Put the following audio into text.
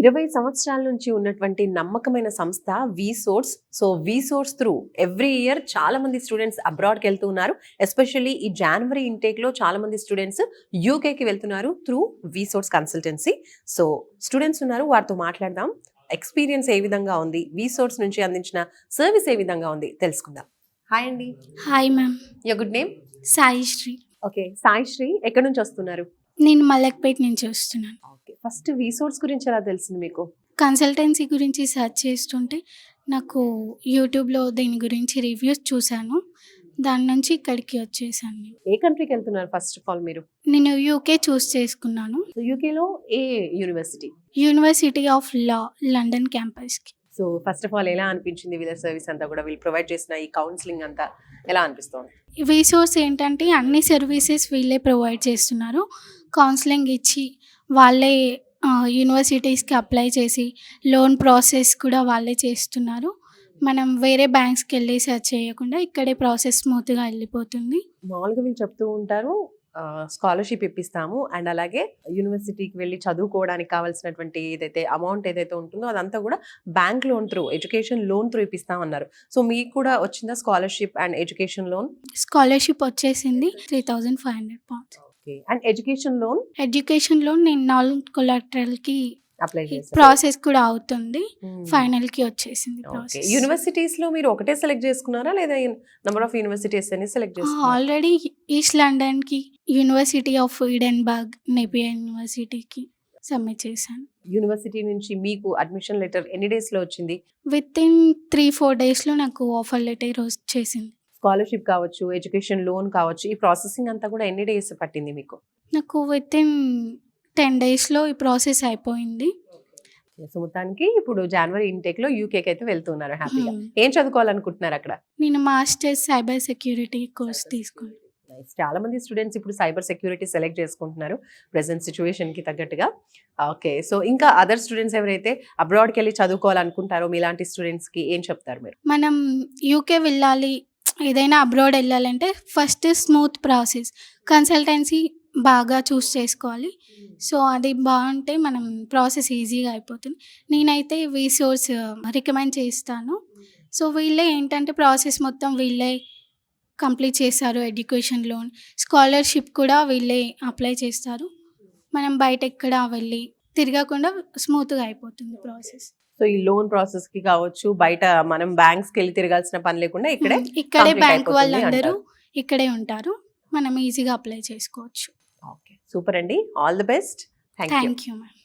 20 సంవత్సరాల నుంచి ఉన్నటువంటి నమ్మకమైన సంస్థ వీసోర్స్. సో వీసోర్స్ త్రూ ఎవ్రీ ఇయర్ చాలా మంది స్టూడెంట్స్ అబ్రాడ్కి వెళ్తూ ఉన్నారు. ఎస్పెషల్లీ ఈ జనవరి ఇంటేక్లో చాలా మంది స్టూడెంట్స్ యూకేకి వెళ్తున్నారు త్రూ వీసోర్స్ కన్సల్టెన్సీ. సో స్టూడెంట్స్ ఉన్నారు, వారితో మాట్లాడదాం. ఎక్స్పీరియన్స్ ఏ విధంగా ఉంది, వీసోర్స్ నుంచి అందించిన సర్వీస్ ఏ విధంగా ఉంది తెలుసుకుందాం. హాయ్ అండి. Hi ma'am. Your good name? Saisri. Okay, Saisri ఎక్కడి నుంచి వస్తున్నారు? నేను మలక్పేట నుంచి వస్తున్నాను. ఓకే, ఫస్ట్ వీసోర్స్ గురించి ఎలా తెలిసింది మీకు? కన్సల్టెన్సీ గురించి సెర్చ్ చేస్తుంటే నాకు యూట్యూబ్లో దీని గురించి రివ్యూస్ చూశాను. దాని నుంచి ఇక్కడికి వచ్చేసాను నేను. ఏ కంట్రీకి వెళ్తున్నారు ఫస్ట్ ఆఫ్ ఆల్ మీరు? నేను యూకే చూస్ చేసుకున్నాను. యూకేలో ఏ university? University of law, London క్యాంపస్కి. సో ఫస్ట్ ఆఫ్ ఆల్ ఎలా అనిపించింది వీళ్ళ సర్వీస్ అంతా కూడా, వీళ్ళు ప్రొవైడ్ చేసిన ఈ కౌన్సిలింగ్ అంతా ఎలా అనిపిస్తుంది? వీసోర్స్ ఏంటంటే అన్ని సర్వీసెస్ వీళ్ళే ప్రొవైడ్ చేస్తున్నారు. కౌన్సిలింగ్ ఇచ్చి వాళ్ళే యూనివర్సిటీస్కి అప్లై చేసి లోన్ ప్రాసెస్ కూడా వాళ్ళే చేస్తున్నారు. మనం వేరే బ్యాంక్స్కి వెళ్ళి సెర్చ్ చేయకుండా ఇక్కడే ప్రాసెస్ స్మూత్గా వెళ్ళిపోతుంది. మామూలుగా వీళ్ళు చెప్తూ ఉంటారు స్కాలర్షిప్ ఇప్పిస్తాము అండ్ అలాగే యూనివర్సిటీకి వెళ్ళి చదువుకోవడానికి కావాల్సినటువంటి ఏదైతే అమౌంట్ ఏదైతే ఉంటుందో అదంతా కూడా bank loan through, education loan through ఇప్పిస్తామన్నారు. సో మీకు కూడా వచ్చిందా scholarship and education loan? Scholarship వచ్చేసింది 3,500 pounds. Okay, and education loan? Education loan నేను నాన్ కొలాటరల్కి అప్లై చేసి ప్రాసెస్ కూడా అవుతుంది. ఫైనల్కి వచ్చేసింది ప్రాసెస్. యూనివర్సిటీస్ లో మీరు ఒకటే సెలెక్ట్ చేసుకున్నారా లేదా నెంబర్ ఆఫ్ యూనివర్సిటీస్ అని సెలెక్ట్ చేసుకున్నారా? ఆల్రెడీ ఈస్ట్ లండన్కి, యూనివర్సిటీ ఆఫ్ ఈడెన్బర్గ్, నేపియర్ యూనివర్సిటీకి సబ్మిట్ చేశాను. యూనివర్సిటీ నుంచి మీకు అడ్మిషన్ లెటర్ ఎన్ని డేస్ లో వచ్చింది? విత్ ఇన్ 3-4 డేస్లో నాకు ఆఫర్ లెటర్ వచ్చేసింది. స్కాలర్షిప్ కావచ్చు, ఎడ్యుకేషన్ లోన్ కావచ్చు, ఈ ప్రాసెసింగ్ అంతా కూడా ఎన్ని డేస్ పట్టింది మీకు? నాకు విత్ ఇన్ 10 డేస్లో ఈ ప్రాసెస్ అయిపోయింది. సో మొత్తానికి ఇప్పుడు జనవరి ఇంటేక్ లో యూకేకి అయితే వెళ్తున్నారు హ్యాపీగా. ఏం చదువుకోవాలనుకుంటున్నారు అక్కడ? నేను మాస్టర్స్ సైబర్ సెక్యూరిటీ కోర్స్ తీసుకున్నాను. చాలా మంది స్టూడెంట్స్ ఇప్పుడు సైబర్ సెక్యూరిటీ సెలెక్ట్ చేసుకుంటున్నారు ప్రెసెంట్ సిచ్యువేషన్ కి తగ్గట్టుగా. ఓకే, సో ఇంకా అదర్ స్టూడెంట్స్ ఎవరైతే అబ్రాడ్కి వెళ్ళి చదువుకోవాలనుకుంటారో మీలాంటి స్టూడెంట్స్ కి ఏం చెప్తారు మీరు? మనం యూకే వెళ్ళాలి, ఏదైనా అబ్రాడ్ వెళ్ళాలంటే ఫస్ట్ స్మూత్ ప్రాసెస్, కన్సల్టెన్సీ బాగా చూస్ చేసుకోవాలి. సో అది బాగుంటే మనం ప్రాసెస్ ఈజీగా అయిపోతుంది. నేనైతే వీసోర్స్ రికమెండ్ చేస్తాను. సో వీళ్ళే ఏంటంటే ప్రాసెస్ మొత్తం వీళ్ళే కంప్లీట్ చేస్తారు. ఎడ్యుకేషన్ లోన్, స్కాలర్షిప్ కూడా వీళ్ళే అప్లై చేస్తారు. మనం బయట ఎక్కడ వెళ్ళి తిరగకుండా స్మూత్గా అయిపోతుంది ప్రాసెస్. సో ఈ లోన్ ప్రాసెస్ కి కావచ్చు, బయట మనం బ్యాంక్స్కి వెళ్ళి తిరగాల్సిన పని లేకుండా ఇక్కడే బ్యాంక్ వాళ్ళందరూ ఇక్కడే ఉంటారు, మనం ఈజీగా అప్లై చేసుకోవచ్చు. ఓకే, సూపర్ అండి, all the best. Thank you ma'am.